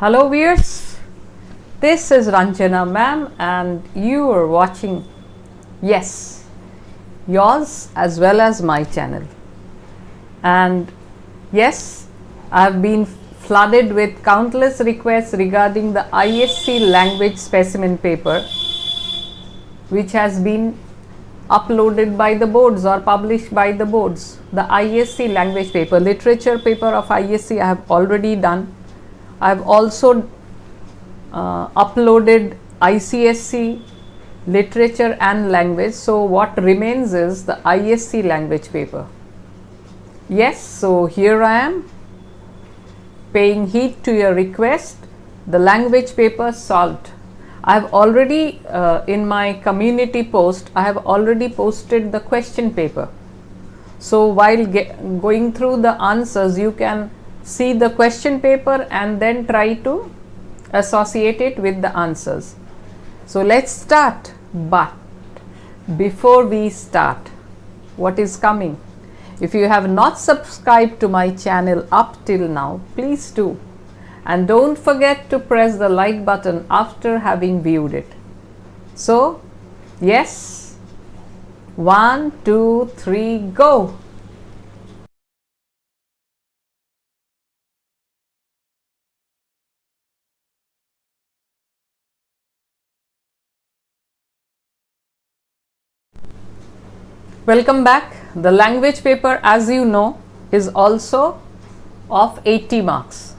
Hello viewers, this is Ranjana ma'am and you are watching, yes, yours as well as my channel. And yes, I have been flooded with countless requests regarding the ISC language specimen paper which has been uploaded by the boards or published by the boards. The ISC language paper, literature paper of ISC I have already done. I have also uploaded ICSC, literature and language. So what remains is the ISC language paper. Yes, so here I am paying heed to your request. The language paper solved. I have already in my community post, I have already posted the question paper. So while going through the answers, you can see the question paper and then try to associate it with the answers. So let's start. But before we start, what is coming? If you have not subscribed to my channel up till now, please do. And don't forget to press the like button after having viewed it. So, yes, 1, 2, 3, go. Welcome back. The language paper, as you know, is also of 80 marks.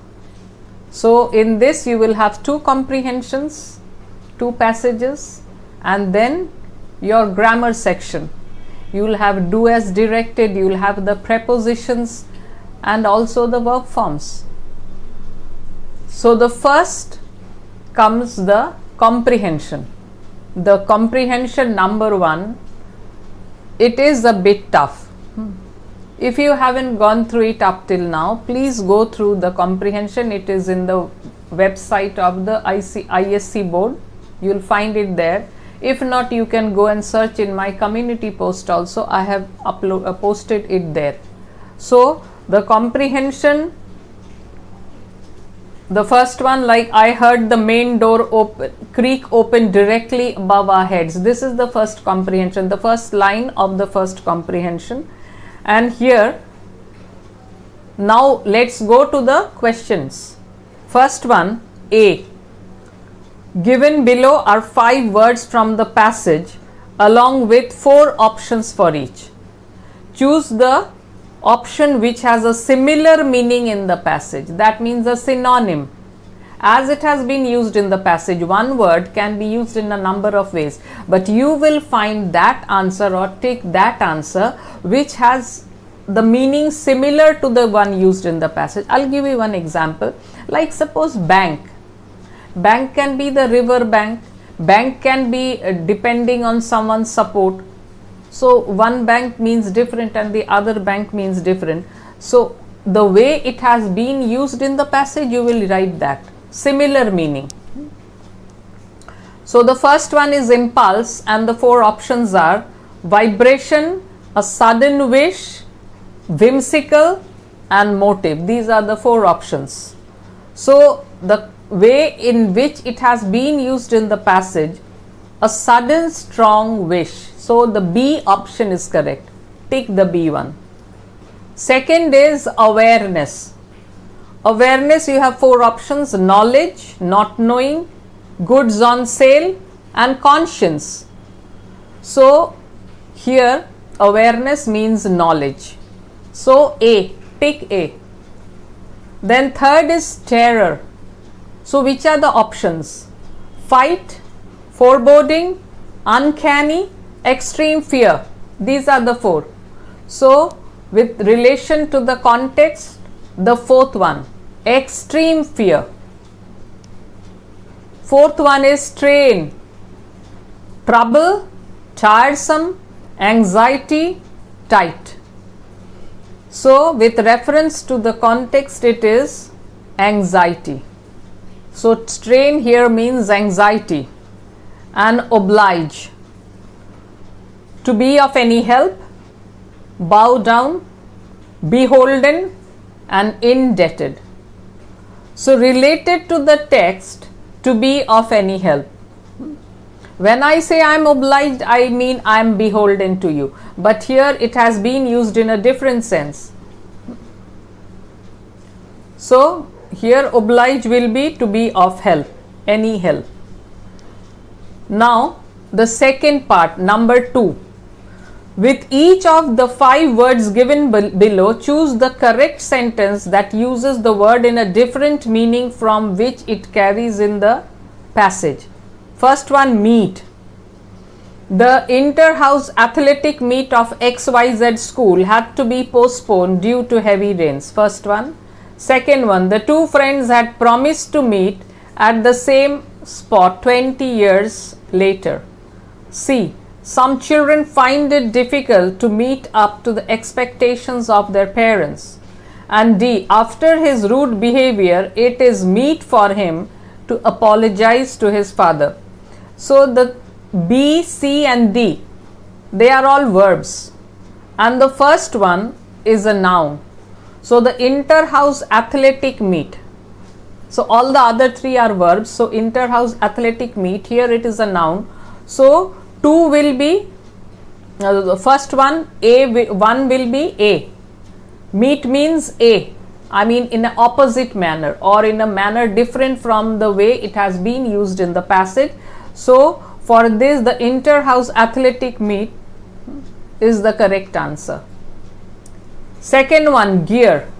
So in this you will have 2 comprehensions, 2 passages, and then your grammar section. You will have do as directed, you will have the prepositions and also the verb forms. So the first comes the comprehension. The comprehension number 1, it is a bit tough. If you haven't gone through it up till now, please go through the comprehension. It is in the website of the ISC board. You will find it there. If not, you can go and search in my community post also. I have posted it there. So the comprehension, the first one, like I heard the main door creak open directly above our heads. This is the first comprehension, the first line of the first comprehension. And here, now let's go to the questions. First one, A. Given below are 5 words from the passage along with 4 options for each. Choose the option which has a similar meaning in the passage. That means a synonym. As it has been used in the passage, one word can be used in a number of ways, but you will find that answer or take that answer which has the meaning similar to the one used in the passage. I'll give you one example. Like suppose bank. Bank can be the river bank. Bank can be depending on someone's support. So one bank means different and the other bank means different. So the way it has been used in the passage, you will write that. Similar meaning. So the first one is impulse and the 4 options are vibration, a sudden wish, whimsical and motive. These are the 4 options. So the way in which it has been used in the passage, a sudden strong wish. So the B option is correct. Tick the B one. Second is awareness. Awareness, you have 4 options: knowledge, not knowing, goods on sale and conscience. So here awareness means knowledge. So A, tick A. Then third is terror. So which are the options? Fight, foreboding, uncanny, extreme fear. These are the 4. So with relation to the context, the 4th one, extreme fear. 4th one is strain, trouble, tiresome, anxiety, tight. So with reference to the context, it is anxiety. So strain here means anxiety. And oblige, to be of any help, bow down, beholden and indebted. So related to the text, to be of any help. When I say I am obliged, I mean I am beholden to you. But here it has been used in a different sense. So here oblige will be to be of help, any help. Now the second part, number 2. With each of the 5 words given below, choose the correct sentence that uses the word in a different meaning from which it carries in the passage. First one, meet. The inter-house athletic meet of XYZ school had to be postponed due to heavy rains. First one. Second one, the 2 friends had promised to meet at the same spot 20 years later. C. Some children find it difficult to meet up to the expectations of their parents. And D. After his rude behavior, it is meet for him to apologize to his father. So the B, C and D, they are all verbs. And the first one is a noun. So the inter-house athletic meet. So all the other 3 are verbs. So inter-house athletic meet, here it is a noun. So 2 will be, the first one, one will be A. Meet means A. I mean in an opposite manner or in a manner different from the way it has been used in the passage. So for this, the inter-house athletic meet is the correct answer. Second one, gear.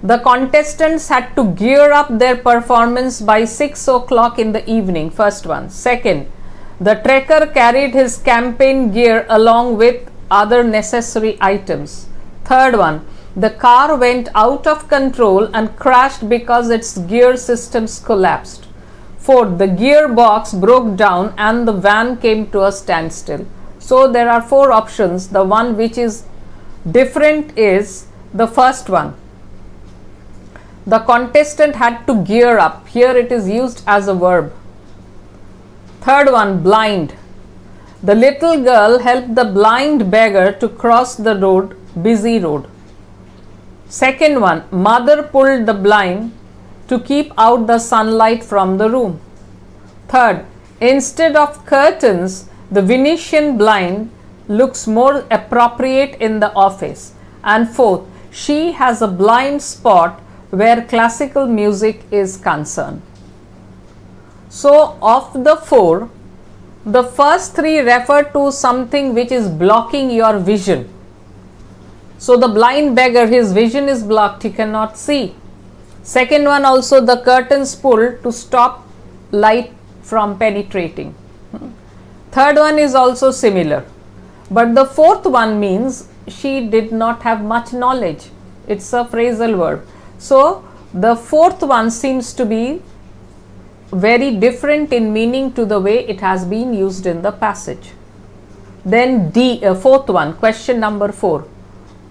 The contestants had to gear up their performance by 6 o'clock in the evening. First one. Second, the trekker carried his campaign gear along with other necessary items. Third one, the car went out of control and crashed because its gear systems collapsed. Fourth, the gearbox broke down and the van came to a standstill. So there are 4 options. The one which is different is the first one. The contestant had to gear up. Here it is used as a verb. Third one, blind. The little girl helped the blind beggar to cross the road, busy road. Second one, mother pulled the blind to keep out the sunlight from the room. Third, instead of curtains, the Venetian blind looks more appropriate in the office. And fourth, she has a blind spot where classical music is concerned. So of the 4, the first 3 refer to something which is blocking your vision. So the blind beggar, his vision is blocked, he cannot see. Second one also, the curtains pulled to stop light from penetrating. Third one is also similar. But the fourth one means she did not have much knowledge. It's a phrasal verb. So the fourth one seems to be very different in meaning to the way it has been used in the passage. Then fourth one, question number 4.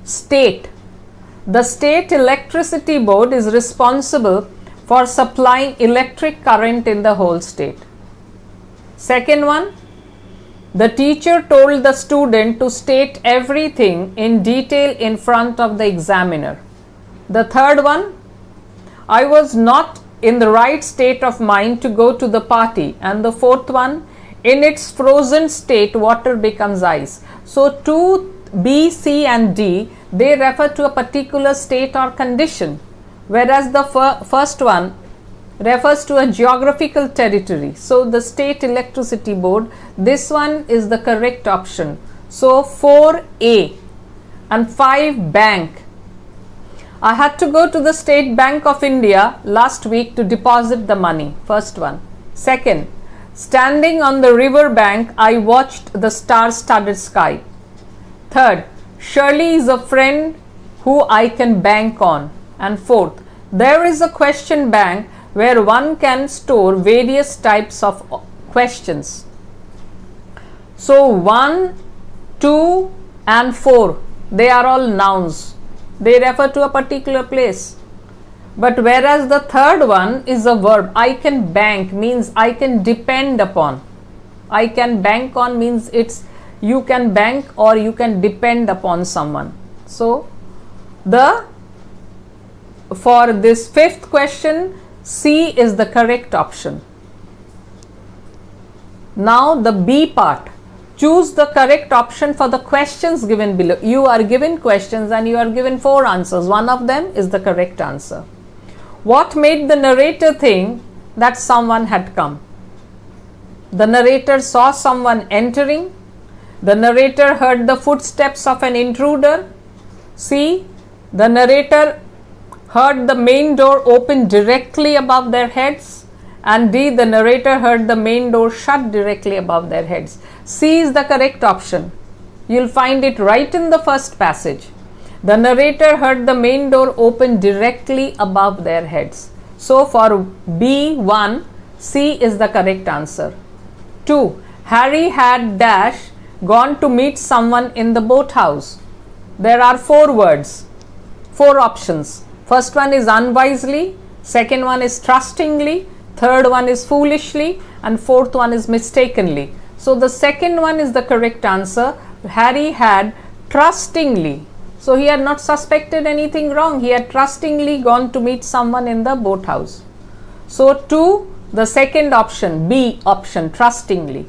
State. The state electricity board is responsible for supplying electric current in the whole state. Second one, the teacher told the student to state everything in detail in front of the examiner. The third one, I was not in the right state of mind to go to the party. And the fourth one, in its frozen state, water becomes ice. So 2, B, C and D, they refer to a particular state or condition, whereas the first one refers to a geographical territory. So the state electricity board, this one is the correct option. So 4A and 5 bank. I had to go to the State Bank of India last week to deposit the money. First one. Second, standing on the river bank, I watched the star-studded sky. Third, Shirley is a friend who I can bank on. And fourth, there is a question bank where one can store various types of questions. So 1, 2 and 4, they are all nouns. They refer to a particular place. But whereas the third one is a verb, I can bank means I can depend upon. I can bank on means it's you can bank or you can depend upon someone. So the for this fifth question, C is the correct option. Now the B part. Choose the correct option for the questions given below. You are given questions and you are given 4 answers. One of them is the correct answer. What made the narrator think that someone had come? The narrator saw someone entering. The narrator heard the footsteps of an intruder. C. The narrator heard the main door open directly above their heads. And D. The narrator heard the main door shut directly above their heads. C is the correct option. You'll find it right in the first passage. The narrator heard the main door open directly above their heads. So for B1, C is the correct answer. 2. Harry had dash gone to meet someone in the boathouse. There are 4 words, 4 options. First one is unwisely, second one is trustingly, third one is foolishly, and fourth one is mistakenly. So the second one is the correct answer. Harry had trustingly. So he had not suspected anything wrong. He had trustingly gone to meet someone in the boathouse. So 2, the second option, B option, trustingly.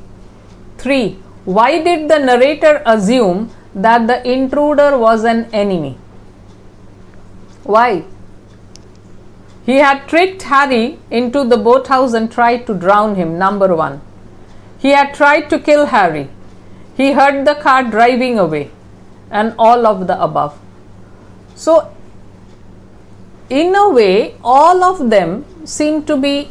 3. Why did the narrator assume that the intruder was an enemy? Why? He had tricked Harry into the boathouse and tried to drown him, number 1. He had tried to kill Harry. He heard the car driving away, and all of the above. So, in a way, all of them seem to be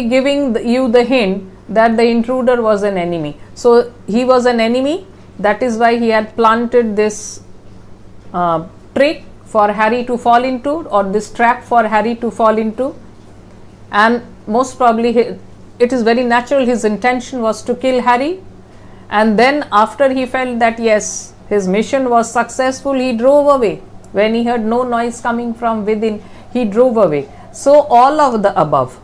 giving you the hint that the intruder was an enemy. So, he was an enemy. That is why he had planted this trick for Harry to fall into, or this trap for Harry to fall into. And most probably it is very natural his intention was to kill Harry, and then after he felt that yes, his mission was successful, he drove away. When he heard no noise coming from within, he drove away. So all of the above.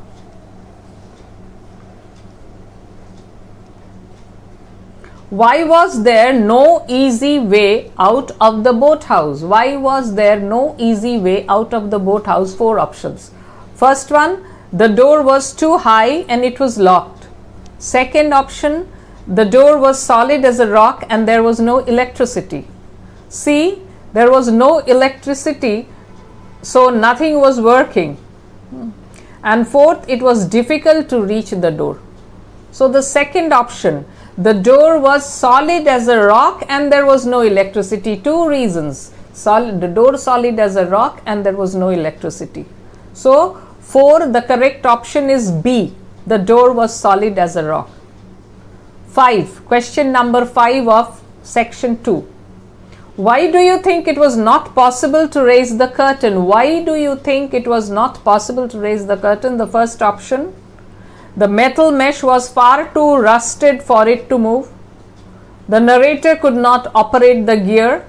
Why was there no easy way out of the boathouse? Why was there no easy way out of the boathouse? 4 options. First one, the door was too high and it was locked. Second option, the door was solid as a rock and there was no electricity. C, there was no electricity, so nothing was working. And fourth, it was difficult to reach the door. So the second option, the door was solid as a rock and there was no electricity. 2 reasons. The door solid as a rock and there was no electricity. So 4, the correct option is B. The door was solid as a rock. 5. Question number 5 of section 2. Why do you think it was not possible to raise the curtain? Why do you think it was not possible to raise the curtain? The first option, the metal mesh was far too rusted for it to move. The narrator could not operate the gear.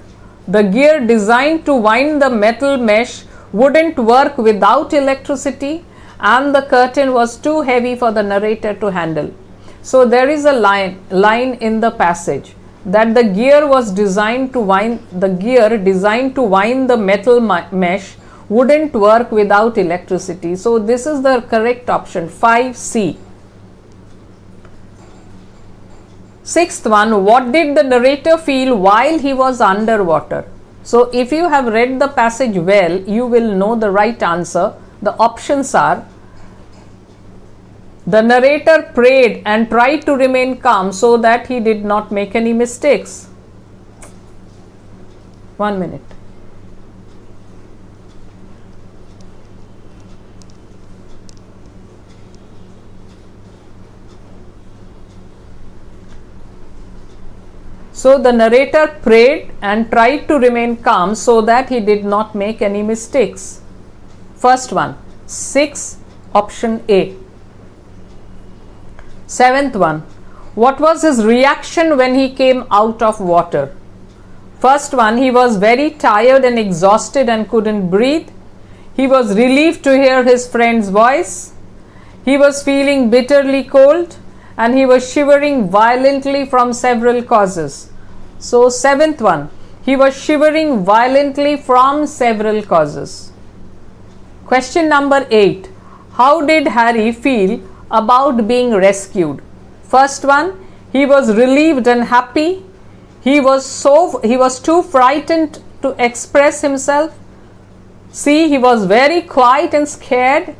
The gear designed to wind the metal mesh wouldn't work without electricity, and the curtain was too heavy for the narrator to handle. So there is a line in the passage that the gear was designed to wind the metal mesh wouldn't work without electricity. So this is the correct option, 5C. Sixth one, what did the narrator feel while he was underwater? So if you have read the passage well, you will know the right answer. The options are: the narrator prayed and tried to remain calm so that he did not make any mistakes. 1 minute. So the narrator prayed and tried to remain calm so that he did not make any mistakes. First one, 6, option A. 7th one, what was his reaction when he came out of water? First one, he was very tired and exhausted and couldn't breathe. He was relieved to hear his friend's voice. He was feeling bitterly cold and he was shivering violently from several causes. So 7th one, He was shivering violently from several causes. Question number 8. How did Harry feel about being rescued? First one, he was relieved and happy. He was too frightened to express himself. C, he was very quiet and scared.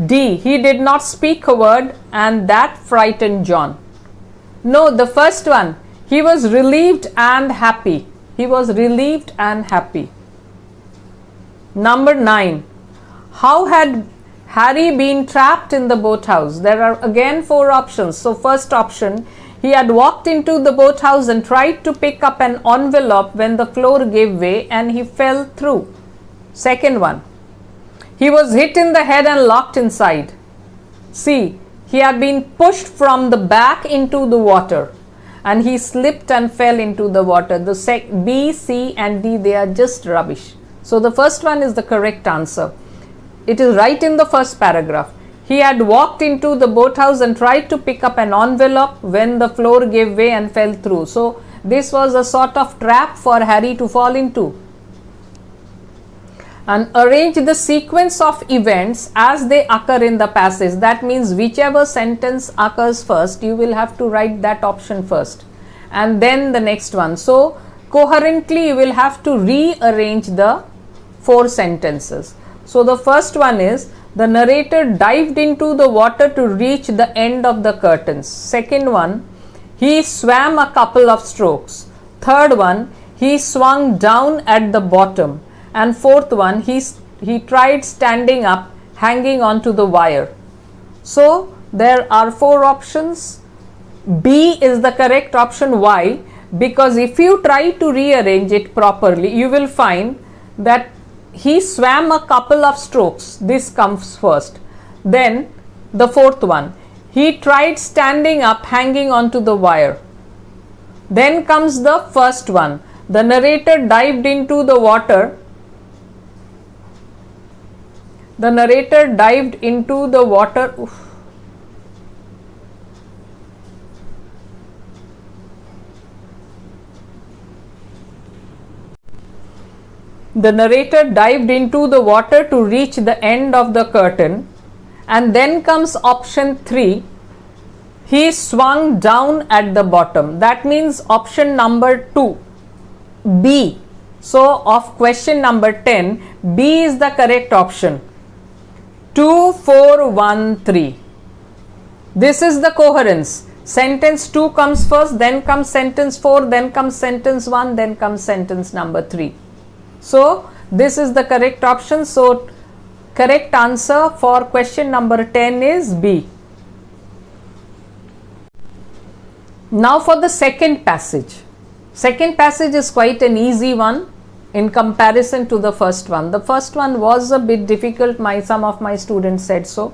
D, he did not speak a word and that frightened John. No, the first one, he was relieved and happy. He was relieved and happy. Number 9. How had Harry been trapped in the boathouse? There are again 4 options. So first option, he had walked into the boathouse and tried to pick up an envelope when the floor gave way and he fell through. Second one, he was hit in the head and locked inside. C, he had been pushed from the back into the water and he slipped and fell into the water. The B, C and D, they are just rubbish. So the first one is the correct answer. It is right in the first paragraph. He had walked into the boathouse and tried to pick up an envelope when the floor gave way and fell through. So this was a sort of trap for Harry to fall into. And arrange the sequence of events as they occur in the passage. That means whichever sentence occurs first, you will have to write that option first and then the next one. So coherently you will have to rearrange the 4 sentences. So the first one is, the narrator dived into the water to reach the end of the curtains. Second one, he swam a couple of strokes. Third one, he swung down at the bottom. And fourth one, he tried standing up, hanging onto the wire. So there are 4 options. B is the correct option. Why? Because if you try to rearrange it properly, you will find that he swam a couple of strokes. This comes first. Then the fourth one, he tried standing up, hanging onto the wire. Then comes the first one, the narrator dived into the water. The narrator dived into the water. The narrator dived into the water to reach the end of the curtain. And then comes option 3. He swung down at the bottom. That means option number 2, B. So of question number 10, B is the correct option. 2, 4, 1, 3. This is the coherence. Sentence 2 comes first, then comes sentence 4, then comes sentence 1, then comes sentence number 3. So this is the correct option. So correct answer for question number 10 is B. Now for the second passage. Second passage is quite an easy one in comparison to the first one. The first one was a bit difficult. Some of my students said so.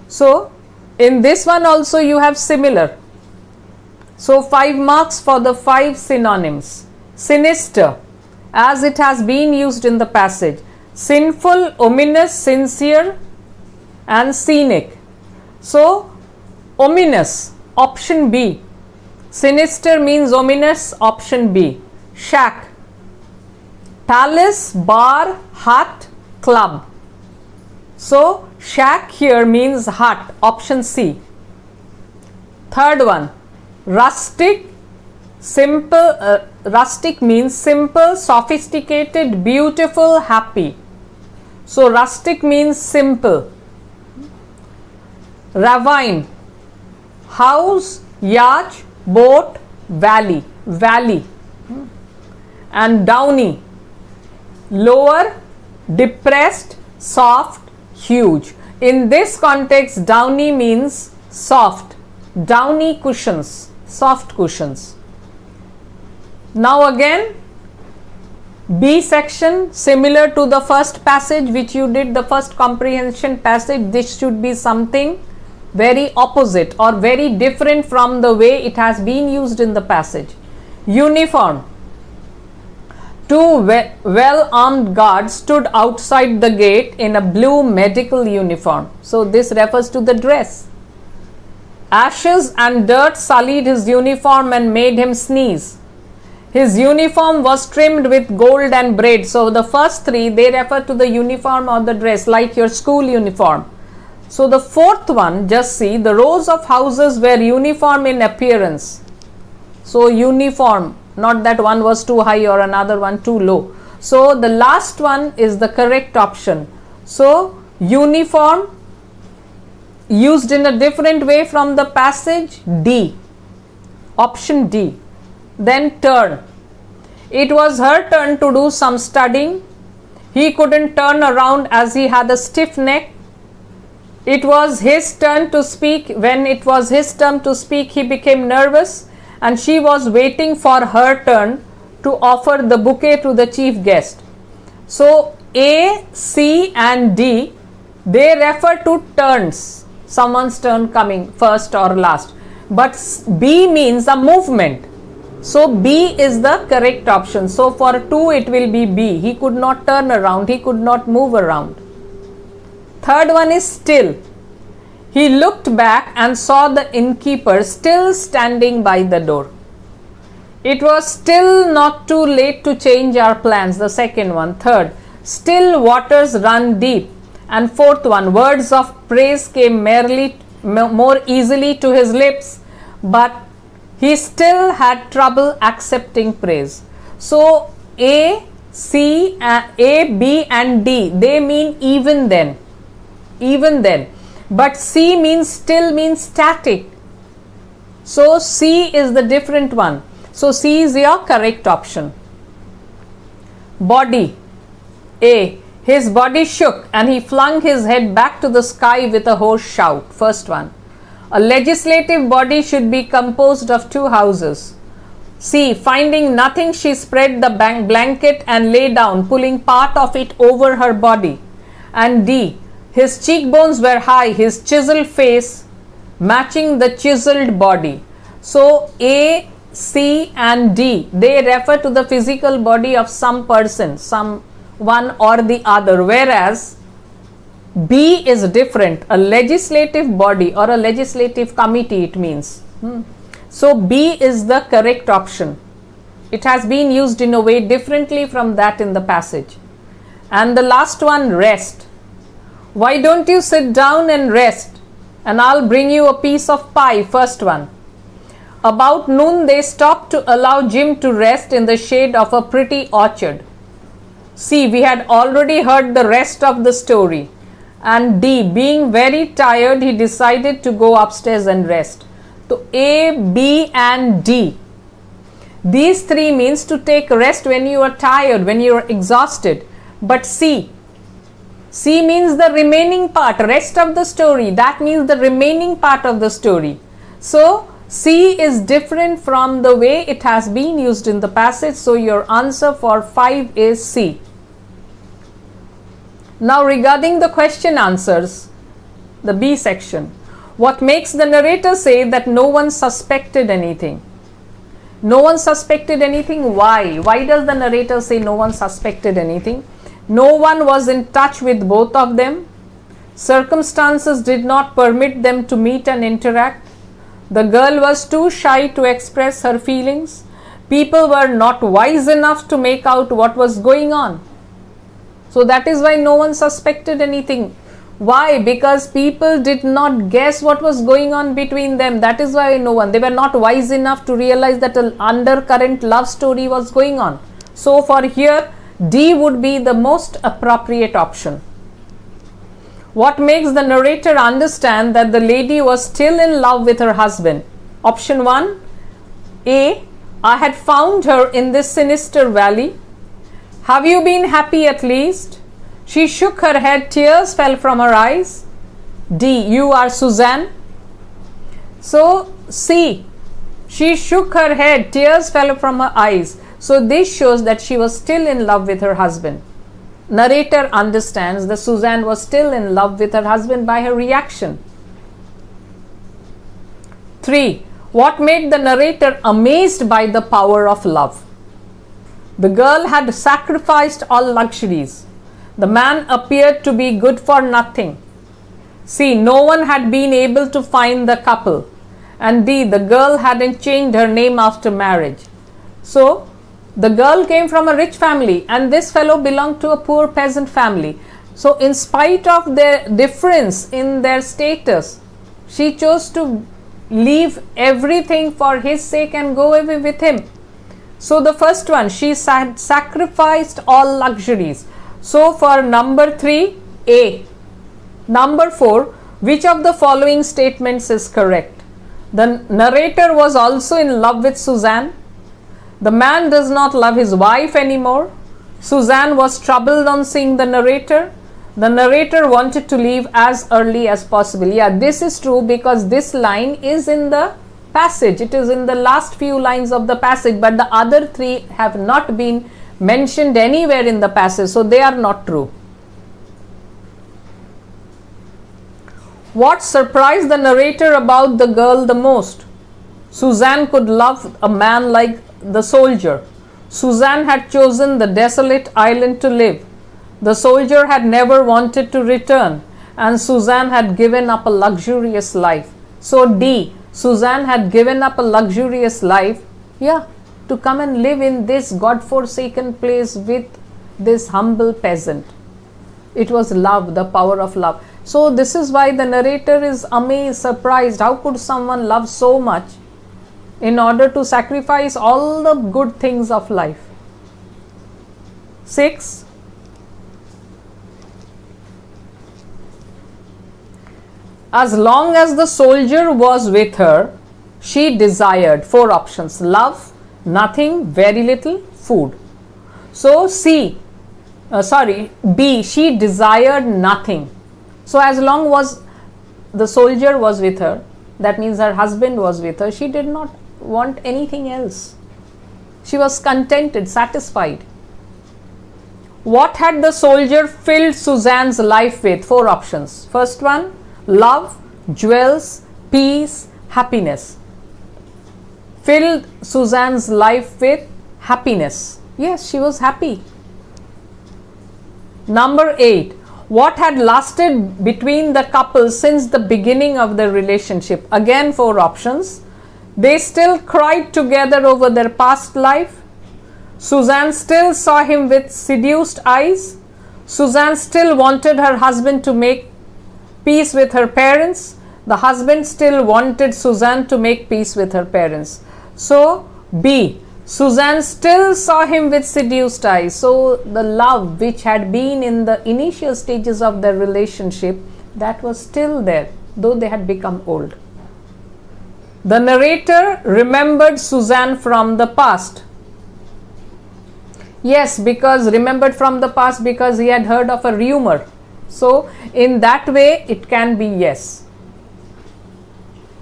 So in this one also you have similar. So 5 marks for the 5 synonyms. Sinister, as it has been used in the passage. Sinful, ominous, sincere and scenic. So ominous, option B. Sinister means ominous, option B. Shack, palace, bar, hut, club. So shack here means hut, option C. Third one, rustic. Simple, rustic means simple, sophisticated, beautiful, happy. So rustic means simple. Ravine, house, yacht, boat, valley, valley. And downy, lower, depressed, soft, huge. In this context, downy means soft. Downy cushions, soft cushions. Now again, B section, similar to the first passage which you did, the first comprehension passage. This should be something very opposite or very different from the way it has been used in the passage. Uniform. 2 well-armed guards stood outside the gate in a blue medical uniform. So this refers to the dress. Ashes and dirt sullied his uniform and made him sneeze. His uniform was trimmed with gold and braid. So the first three, they refer to the uniform or the dress, like your school uniform. So the fourth one, just see, the rows of houses were uniform in appearance. So uniform, not that one was too high or another one too low. So the last one is the correct option. So uniform, used in a different way from the passage, D. Option D. Then turn. It was her turn to do some studying. He couldn't turn around as he had a stiff neck. It was his turn to speak. When it was his turn to speak, he became nervous, and she was waiting for her turn to offer the bouquet to the chief guest. So A, C and D, they refer to turns, someone's turn coming first or last. But B means a movement. So B is the correct option. So for 2 it will be B. He could not turn around, he could not move around. Third one is still. He looked back and saw the innkeeper still standing by the door. It was still not too late to change our plans. The second one. Third, still waters run deep. And fourth one, words of praise came more easily to his lips, but he still had trouble accepting praise. So A, C, A, B and D, they mean even then. Even then. But C means still means static. So C is the different one. So C is your correct option. Body. A. His body shook and he flung his head back to the sky with a hoarse shout. First one. A legislative body should be composed of 2 houses. C. Finding nothing, she spread the blanket and lay down, pulling part of it over her body. And D. His cheekbones were high, his chiseled face matching the chiseled body. So A, C and D, they refer to the physical body of some person, some one or the other, whereas B is different, a legislative body or a legislative committee it means. So B is the correct option. It has been used in a way differently from that in the passage. And the last one, rest. Why don't you sit down and rest, and I'll bring you a piece of pie. First one. About noon they stopped to allow Jim to rest in the shade of a pretty orchard. C. We had already heard the rest of the story. And D. Being very tired, he decided to go upstairs and rest. So A, B and D. These 3 means to take rest when you are tired, when you are exhausted. But C means the remaining part, rest of the story. That means the remaining part of the story. So C is different from the way it has been used in the passage. So your answer for 5 is C. Now regarding the question answers, the B section. What makes the narrator say that no one suspected anything? No one suspected anything. Why? Why does the narrator say no one suspected anything? No one was in touch with both of them. Circumstances did not permit them to meet and interact. The girl was too shy to express her feelings. People were not wise enough to make out what was going on. So that is why no one suspected anything. Why? Because people did not guess what was going on between them. That is why no one. They were not wise enough to realize that an undercurrent love story was going on. So for here, D would be the most appropriate option. What makes the narrator understand that the lady was still in love with her husband? Option 1. A. I had found her in this sinister valley. Have you been happy at least? She shook her head, tears fell from her eyes. D. You are Suzanne. So C. She shook her head, tears fell from her eyes. So this shows that she was still in love with her husband. Narrator understands that Suzanne was still in love with her husband by her reaction. 3. What made the narrator amazed by the power of love? The girl had sacrificed all luxuries. The man appeared to be good for nothing. C. No one had been able to find the couple. And D. The girl hadn't changed her name after marriage. So The girl came from a rich family and this fellow belonged to a poor peasant family. So in spite of their difference in their status, she chose to leave everything for his sake and go away with him. So the first one, she sacrificed all luxuries. So for number 3, A. Number 4, which of the following statements is correct? The narrator was also in love with Suzanne. The man does not love his wife anymore. Suzanne was troubled on seeing the narrator. The narrator wanted to leave as early as possible. Yeah, this is true because this line is in the passage. It is in the last few lines of the passage, but the other 3 have not been mentioned anywhere in the passage, so they are not true. What surprised the narrator about the girl the most? Suzanne could love a man like the soldier. Suzanne had chosen the desolate island to live. The soldier had never wanted to return, and Suzanne had given up a luxurious life. So D, Suzanne had given up a luxurious life, to come and live in this God-forsaken place with this humble peasant. It was love, the power of love. So this is why the narrator is amazed, surprised. How could someone love so much in order to sacrifice all the good things of life? 6. As long as the soldier was with her, she desired 4 options: love, nothing, very little, food. So B, she desired nothing. So as long as the soldier was with her, that means her husband was with her, she did not want anything else. She was contented, satisfied. What had the soldier filled Suzanne's life with? 4 options. First one, love, jewels, peace, happiness. Filled Suzanne's life with happiness. Yes, she was happy. Number 8. What had lasted between the couple since the beginning of their relationship? Again 4 options. They still cried together over their past life. Suzanne still saw him with seduced eyes. Suzanne still wanted her husband to make peace with her parents. The husband still wanted Suzanne to make peace with her parents. So B, Suzanne still saw him with seduced eyes. So the love which had been in the initial stages of their relationship, that was still there, though they had become old. The narrator remembered Suzanne from the past. Yes, because remembered from the past because he had heard of a rumor. So in that way it can be yes.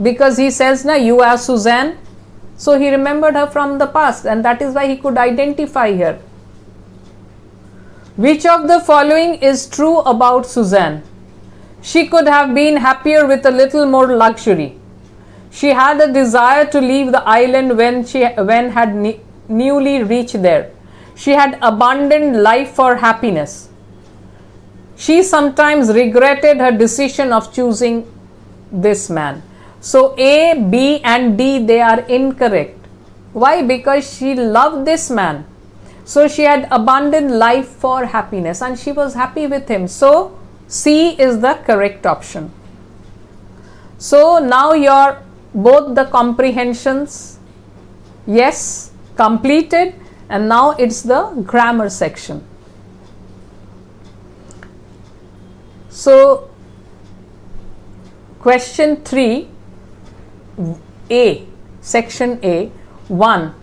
Because he says, you are Suzanne. So he remembered her from the past, and that is why he could identify her. Which of the following is true about Suzanne? She could have been happier with a little more luxury. She had a desire to leave the island when had newly reached there. She had abandoned life for happiness. She sometimes regretted her decision of choosing this man. So A, B and D, they are incorrect. Why? Because she loved this man. So she had abandoned life for happiness and she was happy with him. So C is the correct option. So now your both the comprehensions, yes, completed, and now it's the grammar section. So question 3, A, section A, 1.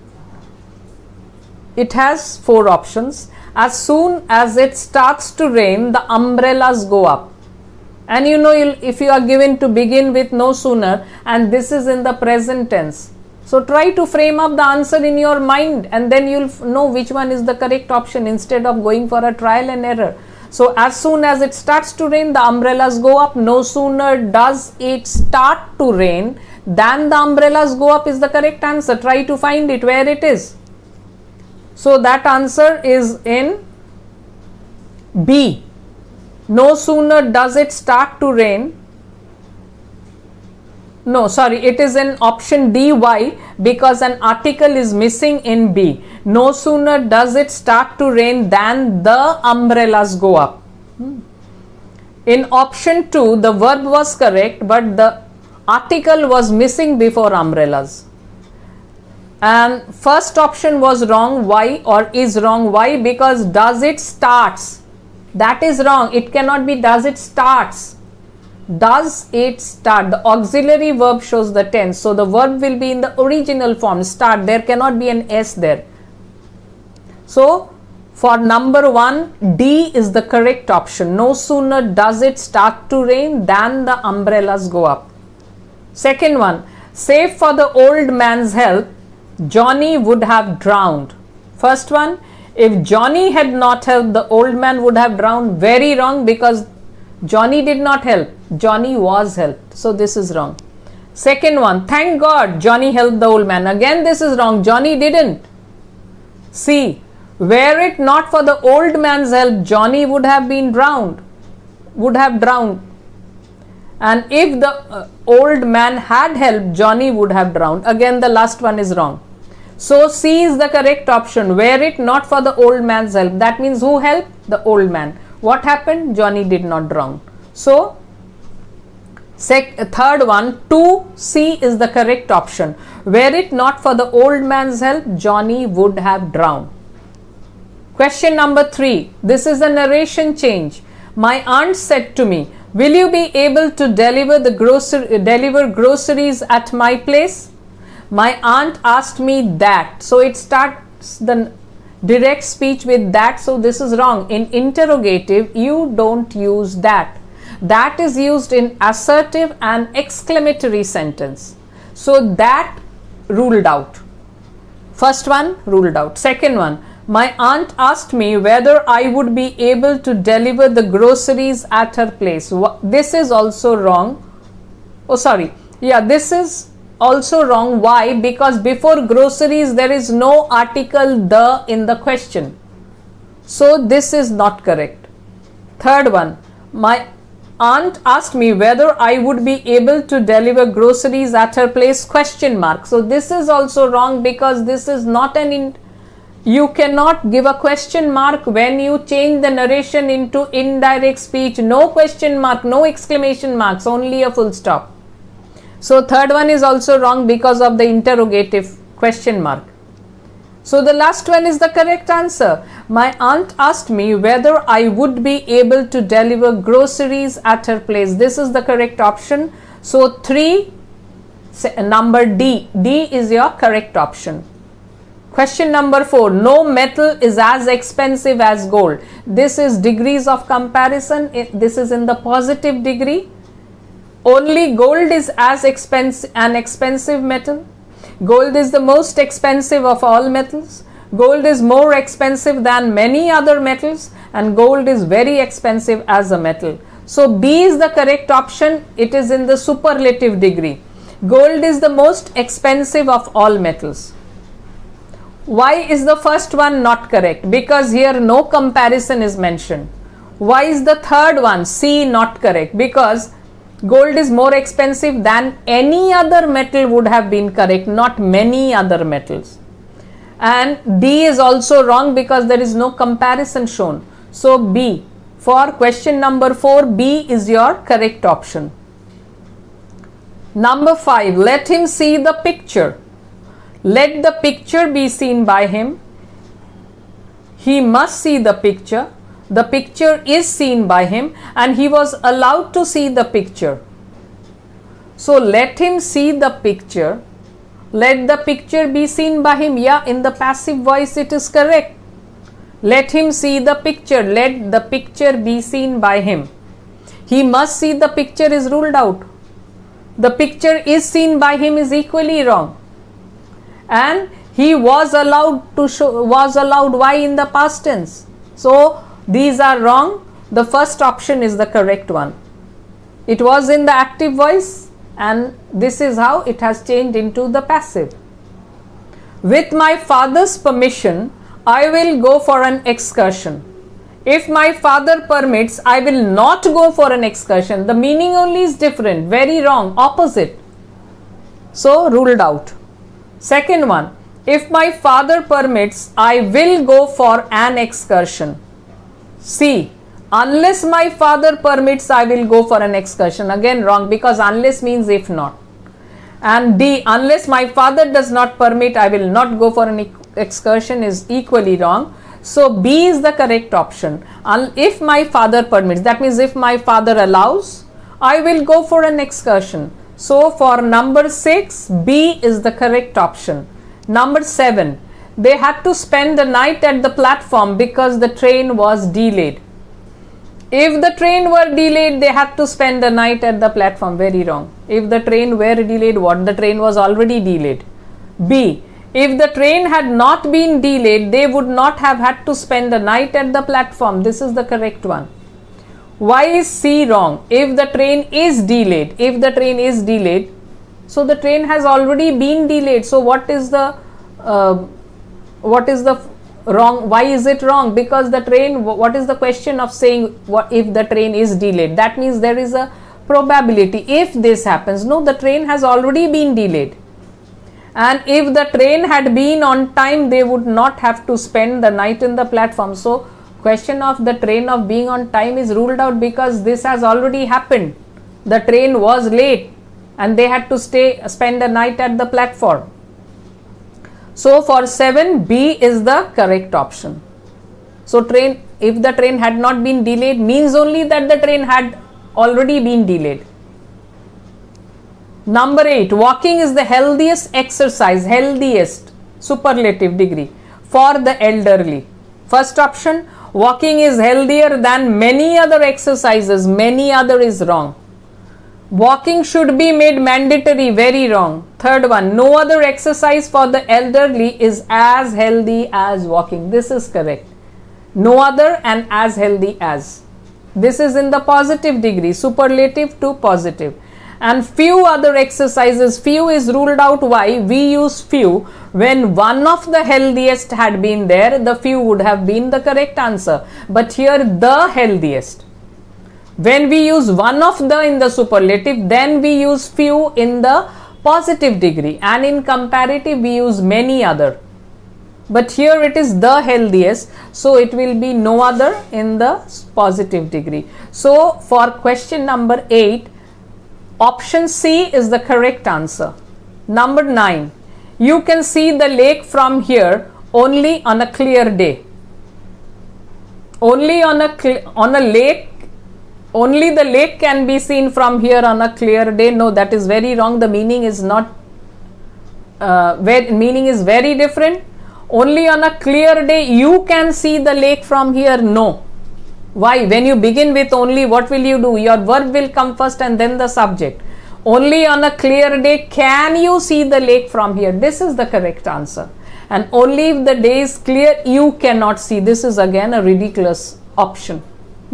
It has 4 options. As soon as it starts to rain, the umbrellas go up. And if you are given to begin with no sooner, and this is in the present tense. So try to frame up the answer in your mind, and then you'll know which one is the correct option instead of going for a trial and error. So as soon as it starts to rain, the umbrellas go up. No sooner does it start to rain than the umbrellas go up is the correct answer. Try to find it where it is. So that answer is in B. No sooner does it start to rain No, sorry, it is in option D. Why? Because an article is missing in B. No sooner does it start to rain than the umbrellas go up. In option 2, the verb was correct, but the article was missing before umbrellas. And first option was wrong. Why? Or is wrong. Why? Because does it starts. That is wrong. It cannot be does it starts. Does it start? The auxiliary verb shows the tense. So the verb will be in the original form, start. There cannot be an S there. So for number 1, D is the correct option. No sooner does it start to rain than the umbrellas go up. Second one, save for the old man's help, Johnny would have drowned. First one, if Johnny had not helped, the old man would have drowned. Very wrong, because Johnny did not help. Johnny was helped. So this is wrong. Second one, thank God Johnny helped the old man. Again, this is wrong. Johnny didn't. C, were it not for the old man's help, Johnny would have been drowned. Would have drowned. And if the old man had helped, Johnny would have drowned. Again, the last one is wrong. So C is the correct option. Were it not for the old man's help. That means who helped? The old man. What happened? Johnny did not drown. So third one, 2C is the correct option. Were it not for the old man's help, Johnny would have drowned. Question number 3. This is a narration change. My aunt said to me, will you be able to deliver groceries at my place? My aunt asked me that. So it starts the direct speech with that. So this is wrong. In interrogative, you don't use that. That is used in assertive and exclamatory sentence. So that ruled out. First one ruled out. Second one, my aunt asked me whether I would be able to deliver the groceries at her place. This is also wrong. Oh, sorry. Yeah, this is also wrong. Why? Because before groceries there is no article the in the question. So this is not correct. Third one, my aunt asked me whether I would be able to deliver groceries at her place, question mark. So this is also wrong, because this is not you cannot give a question mark when you change the narration into indirect speech. No question mark, no exclamation marks, only a full stop. So third one is also wrong because of the interrogative question mark. So the last one is the correct answer. My aunt asked me whether I would be able to deliver groceries at her place. This is the correct option. So 3, number D. D is your correct option. Question number 4. No metal is as expensive as gold. This is degrees of comparison. This is in the positive degree. Only gold is as an expensive metal. Gold is the most expensive of all metals. Gold is more expensive than many other metals, and gold is very expensive as a metal. So B is the correct option. It is in the superlative degree. Gold is the most expensive of all metals. Why is the first one not correct? Because here no comparison is mentioned. Why is the third one, C, not correct? Because gold is more expensive than any other metal would have been correct, not many other metals. And D is also wrong because there is no comparison shown. So B, for question number 4, B is your correct option. Number 5, let him see the picture. Let the picture be seen by him. He must see the picture. The picture is seen by him, and he was allowed to see the picture. So let him see the picture. Let the picture be seen by him. Yeah, in the passive voice it is correct. Let him see the picture. Let the picture be seen by him. He must see the picture is ruled out. The picture is seen by him is equally wrong. And he was allowed to show, was allowed, why in the past tense? So these are wrong. The first option is the correct one. It was in the active voice, and this is how it has changed into the passive. With my father's permission, I will go for an excursion. If my father permits, I will not go for an excursion. The meaning only is different. Very wrong. Opposite. So ruled out. Second one, if my father permits, I will go for an excursion. C, unless my father permits, I will go for an excursion. Again wrong, because unless means if not. And D, unless my father does not permit, I will not go for an excursion is equally wrong. So B is the correct option. If my father permits, that means if my father allows, I will go for an excursion. So for number 6, B is the correct option. Number 7, they had to spend the night at the platform because the train was delayed. If the train were delayed, they had to spend the night at the platform. Very wrong. If the train were delayed, what? The train was already delayed. B, if the train had not been delayed, they would not have had to spend the night at the platform. This is the correct one. Why is C wrong? If the train is delayed, so the train has already been delayed. So what is the wrong? Why is it wrong? Because the train, what is the question of saying what if the train is delayed? That means there is a probability if this happens. No, the train has already been delayed. And if the train had been on time, they would not have to spend the night in the platform. So question of the train of being on time is ruled out because this has already happened. The train was late and they had to spend the night at the platform. So for 7, B is the correct option. So if the train had not been delayed means only that the train had already been delayed. Number 8, walking is the healthiest exercise, healthiest, superlative degree for the elderly. First option, walking is healthier than many other exercises, many other is wrong. Walking should be made mandatory, very wrong. Third one, no other exercise for the elderly is as healthy as walking. This is correct. No other and as healthy as. This is in the positive degree, superlative to positive. And few other exercises, few is ruled out. Why? We use few. When one of the healthiest had been there, the few would have been the correct answer. But here the healthiest. When we use one of the in the superlative, then we use few in the positive degree, and in comparative we use many other. But here it is the healthiest, so it will be no other in the positive degree. So for question number 8, option C is the correct answer. Number 9, you can see the lake from here only on a clear day. Only on a lake. Only the lake can be seen from here on a clear day. No, that is very wrong. The meaning is not, meaning is very different. Only on a clear day you can see the lake from here. No. Why? When you begin with only, what will you do? Your verb will come first and then the subject. Only on a clear day can you see the lake from here. This is the correct answer. And only if the day is clear you cannot see. This is again a ridiculous option.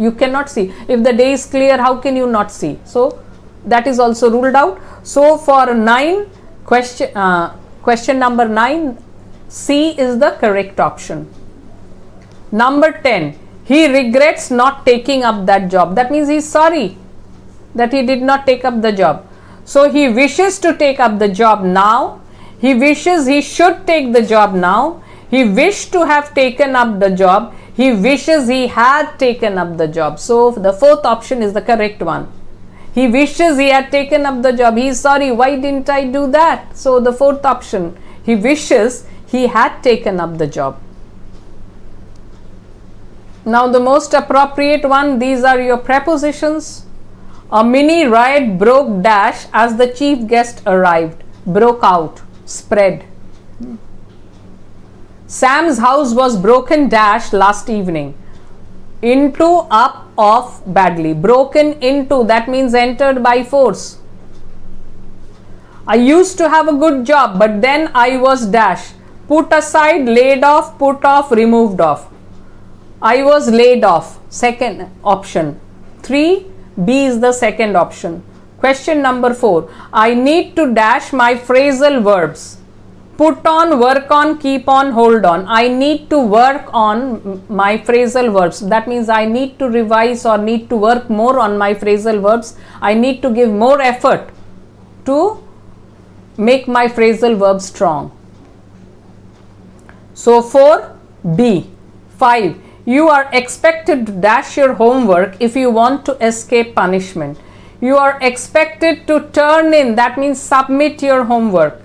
You cannot see. If the day is clear, how can you not see? So that is also ruled out. So for 9, question number 9, C is the correct option. Number 10, he regrets not taking up that job. That means he is sorry that he did not take up the job. So he wishes to take up the job now. He wishes he should take the job now. He wished to have taken up the job. He wishes he had taken up the job. So the fourth option is the correct one. He wishes he had taken up the job. He is sorry, why didn't I do that? So the fourth option, he wishes he had taken up the job. Now the most appropriate one, these are your prepositions. A mini riot broke dash as the chief guest arrived. Broke out, spread. Sam's house was broken dash last evening. Into, up, off, badly. Broken into, that means entered by force. I used to have a good job, but then I was dash. Put aside, laid off, put off, removed off. I was laid off. Second option. 3, B is the second option. Question number 4. I need to dash my phrasal verbs. Put on, work on, keep on, hold on. I need to work on my phrasal verbs. That means I need to revise or need to work more on my phrasal verbs. I need to give more effort to make my phrasal verb strong. So 4B. 5. You are expected to dash your homework if you want to escape punishment. You are expected to turn in, that means submit your homework.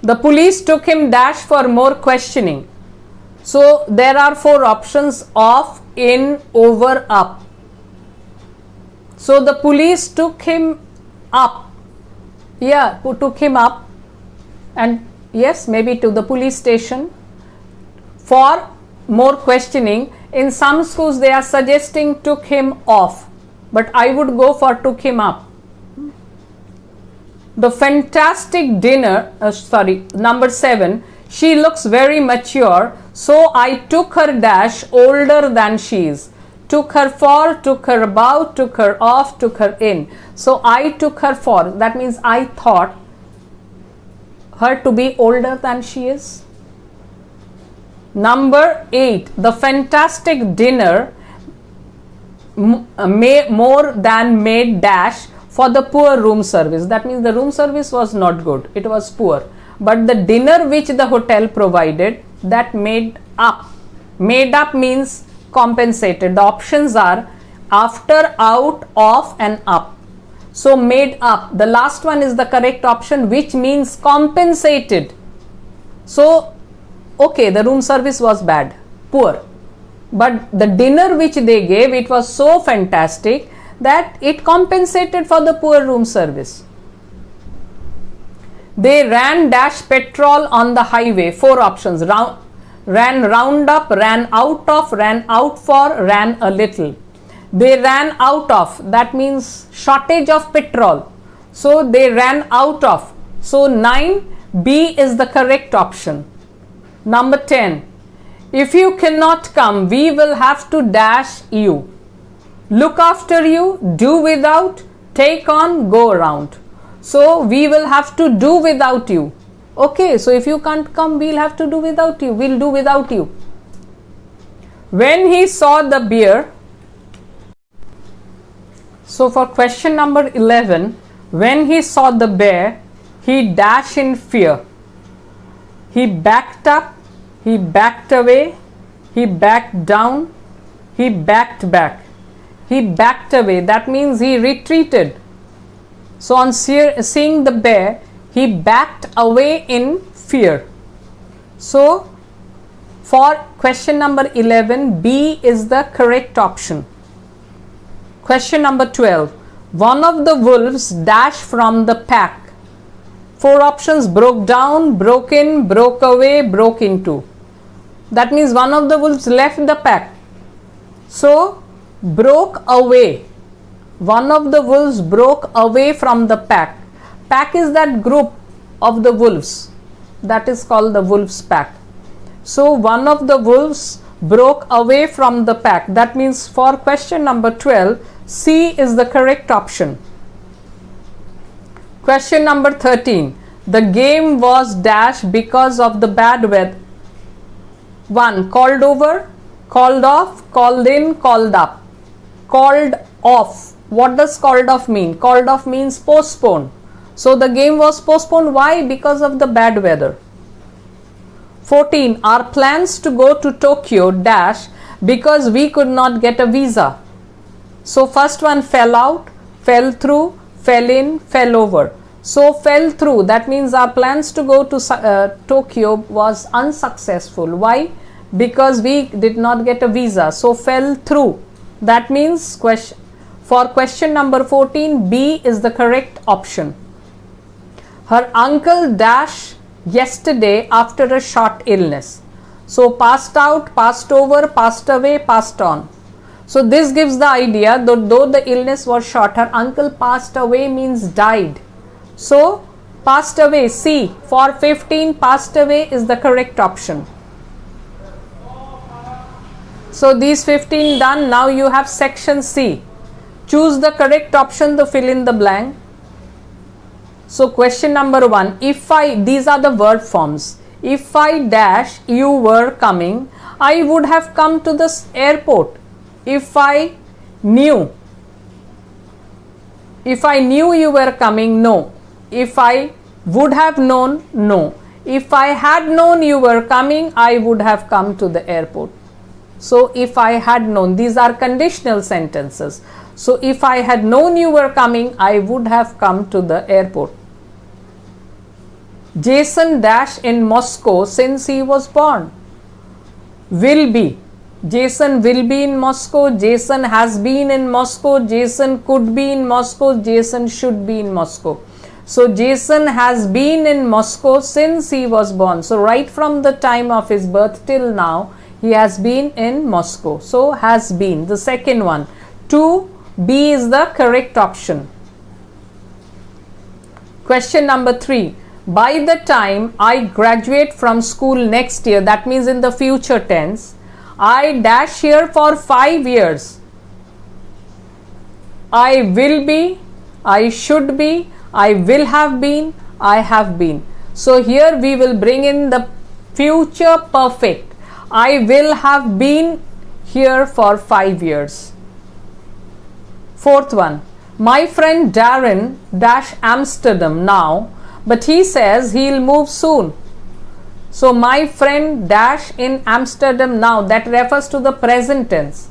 The police took him dash for more questioning. So there are 4 options: off, in, over, up. So the police took him up. Yeah, who took him up? And yes, maybe to the police station for more questioning. In some schools they are suggesting took him off, but I would go for took him up. The fantastic dinner, number 7, she looks very mature, so I took her dash older than she is. Took her for, took her about, took her off, took her in. So I took her for, that means I thought her to be older than she is. Number 8, the fantastic dinner more than made dash for the poor room service. That means the room service was not good, it was poor. But the dinner which the hotel provided, that made up. Made up means compensated. The options are after, out, off and up. So made up, the last one is the correct option, which means compensated. So okay, the room service was bad, poor, but the dinner which they gave, it was so fantastic that it compensated for the poor room service. They ran dash petrol on the highway. 4 options: ran round up, ran out of, ran out for, ran a little. They ran out of, that means shortage of petrol, so they ran out of. So 9B is the correct option. Number 10, if you cannot come, we will have to dash you. Look after you, do without, take on, go around. So we will have to do without you. Okay, so if you can't come, we'll have to do without you. We'll do without you. When he saw the bear, so for question number 11, when he saw the bear, he dashed in fear. He backed up, he backed away, he backed down, he backed back. He backed away, that means he retreated. So on seeing the bear, he backed away in fear. So for question number 11, B is the correct option. Question number 12, one of the wolves dashed from the pack. 4 options: broke down, broke in, broke away, broke into. That means one of the wolves left the pack. So broke away. One of the wolves broke away from the pack. Pack is that group of the wolves. That is called the wolves pack. So one of the wolves broke away from the pack. That means for question number 12, C is the correct option. Question number 13. The game was dashed because of the bad weather. 1. Called over, called off, called in, called up. Called off. What does called off mean? Called off means postponed. So the game was postponed. Why? Because of the bad weather. 14. Our plans to go to Tokyo dash because we could not get a visa. So first one, fell out, fell through, fell in, fell over. So fell through, that means our plans to go to Tokyo was unsuccessful. Why? Because we did not get a visa. So fell through, that means for question number 14, B is the correct option. Her uncle dashed yesterday after a short illness. So passed out, passed over, passed away, passed on. So this gives the idea that though the illness was short, her uncle passed away means died. So passed away, C for 15, passed away is the correct option. So these 15 done. Now you have section C. Choose the correct option to fill in the blank. So question number 1, these are the verb forms. If I dash you were coming, I would have come to this airport. If I knew you were coming, no. If I Would have known, no. If I had known you were coming, I would have come to the airport. So if I had known, these are conditional sentences. So if I had known you were coming, I would have come to the airport. Jason dash in Moscow since he was born. Will be. Jason will be in Moscow. Jason has been in Moscow. Jason could be in Moscow. Jason should be in Moscow. So Jason has been in Moscow since he was born. So right from the time of his birth till now, he has been in Moscow. So has been. The second one. 2B is the correct option. Question number 3. By the time I graduate from school next year, that means in the future tense, I dash here for 5 years. I will be, I should be, I will have been, I have been. So here we will bring in the future perfect. I will have been here for 5 years. Fourth one. My friend Darren dash Amsterdam now, but he says he'll move soon. So my friend dash in Amsterdam now, that refers to the present tense.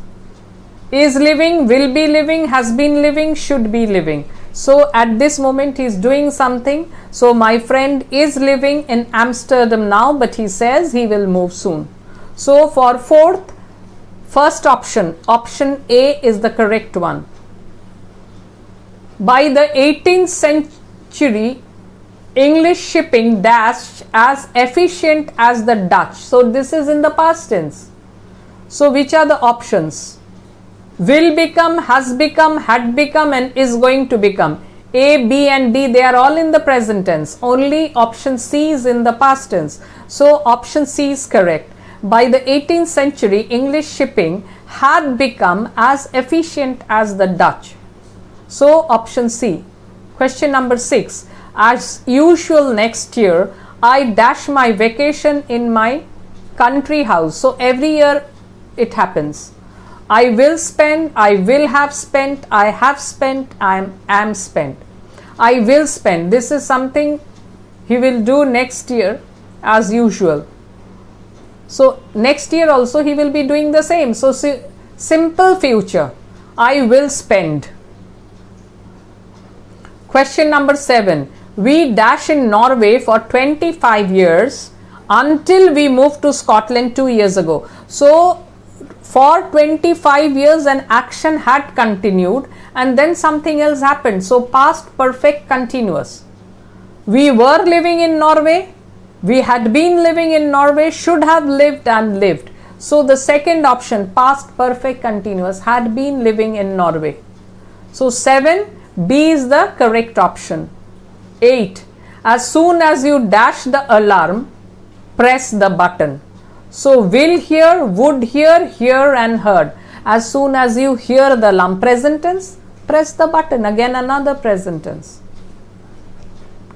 Is living, will be living, has been living, should be living. So at this moment he is doing something. So my friend is living in Amsterdam now, but he says he will move soon. So for first option, option A is the correct one. By the 18th century, English shipping dashed as efficient as the Dutch. So this is in the past tense. So which are the options? Will become, has become, had become, and is going to become. A, B and D, they are all in the present tense. Only option C is in the past tense. So option C is correct. By the 18th century, English shipping had become as efficient as the Dutch. So option C. Question number 6. As usual next year, I dash my vacation in my country house. So every year it happens. I will spend, I will have spent, I have spent, I am spent. I will spend. This is something he will do next year as usual. So next year also he will be doing the same. So simple future. I will spend. Question number 7. We dash in Norway for 25 years until we moved to Scotland 2 years ago. So for 25 years an action had continued and then something else happened. So past perfect continuous. We were living in Norway. We had been living in Norway, should have lived and lived. So the second option, past perfect continuous, had been living in Norway. So 7B is the correct option. 8. As soon as you dash the alarm, press the button. So will hear, would hear, hear and heard. As soon as you hear the alarm, present tense, press the button. Again another present tense.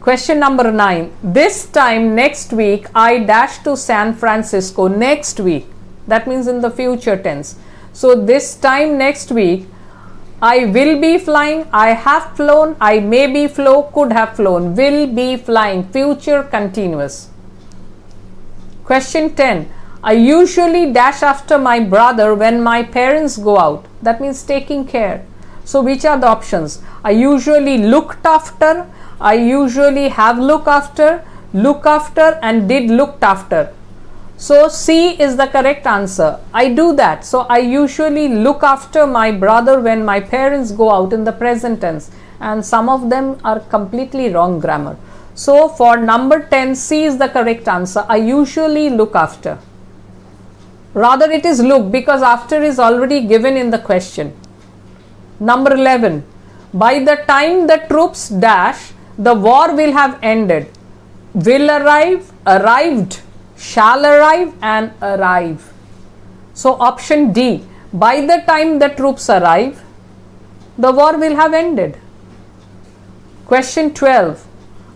Question number 9. This time next week I dash to San Francisco. Next week. That means in the future tense. So this time next week I will be flying, I have flown, I may be flow, could have flown, will be flying, future continuous. Question 10. I usually dash after my brother when my parents go out. That means taking care. So which are the options? I usually looked after, I usually have look after and did looked after. So C is the correct answer. I do that. So I usually look after my brother when my parents go out in the present tense, and some of them are completely wrong grammar. So for number 10, C is the correct answer. I usually look after. Rather it is look, because after is already given in the question. Number 11. By the time the troops dash, the war will have ended. Will arrive, arrived, shall arrive and arrive. So option D. By the time the troops arrive, the war will have ended. Question 12.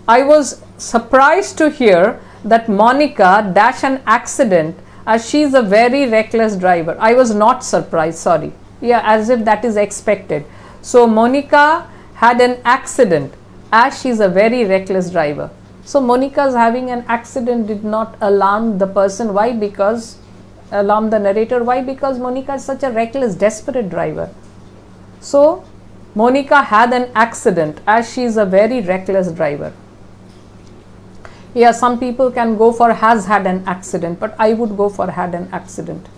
I was surprised to hear that Monica dash an accident as she is a very reckless driver. I was not surprised, sorry. Yeah, as if that is expected. So Monica had an accident as she is a very reckless driver. So Monica's having an accident did not alarm the person. Why? Because alarm the narrator. Why? Because Monica is such a reckless, desperate driver. So Monica had an accident as she is a very reckless driver. Yeah, some people can go for has had an accident, but I would go for had an accident.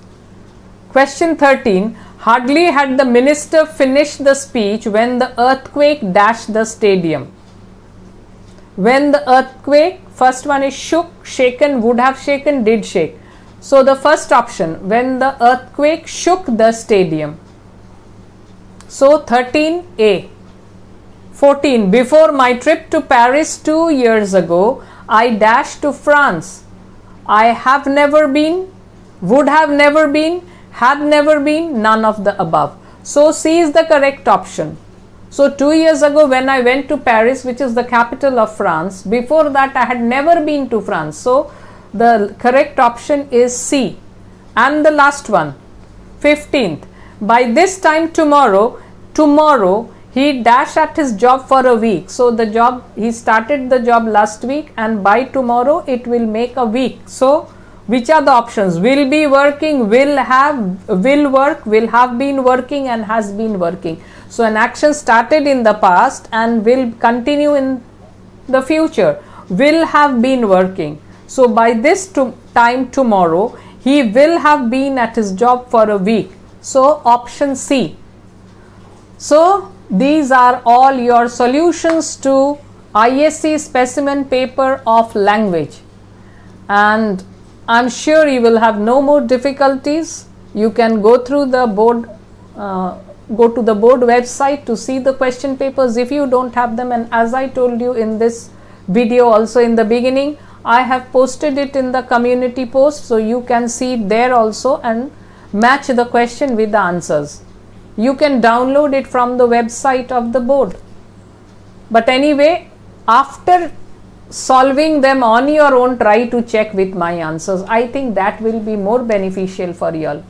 Question 13. Hardly had the minister finished the speech when the earthquake dashed the stadium. When the earthquake, first one is shook, shaken, would have shaken, did shake. So the first option, when the earthquake shook the stadium. So 13A. 14. Before my trip to Paris 2 years ago, I dashed to France. I have never been, would have never been, had never been, none of the above. So C is the correct option. So 2 years ago when I went to Paris, which is the capital of France, before that I had never been to France. So the correct option is C. And the last one, 15th. By this time tomorrow he dashed at his job for a week. So the job, he started the job last week and by tomorrow it will make a week. So which are the options? Will be working, will have, will work, will have been working and has been working. So an action started in the past and will continue in the future. Will have been working. So by this time tomorrow he will have been at his job for a week. So option C. So these are all your solutions to ISC specimen paper of language, and I'm sure you will have no more difficulties. You can go through the board, go to the board website to see the question papers if you don't have them, and as I told you in this video also in the beginning, I have posted it in the community post, so you can see it there also and match the question with the answers. You can download it from the website of the board. But anyway, after solving them on your own, try to check with my answers. I think that will be more beneficial for you all.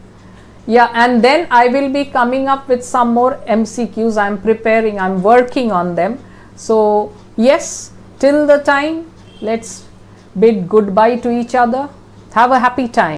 Yeah, and then I will be coming up with some more MCQs. I'm preparing, I'm working on them. So yes, till the time, let's bid goodbye to each other. Have a happy time.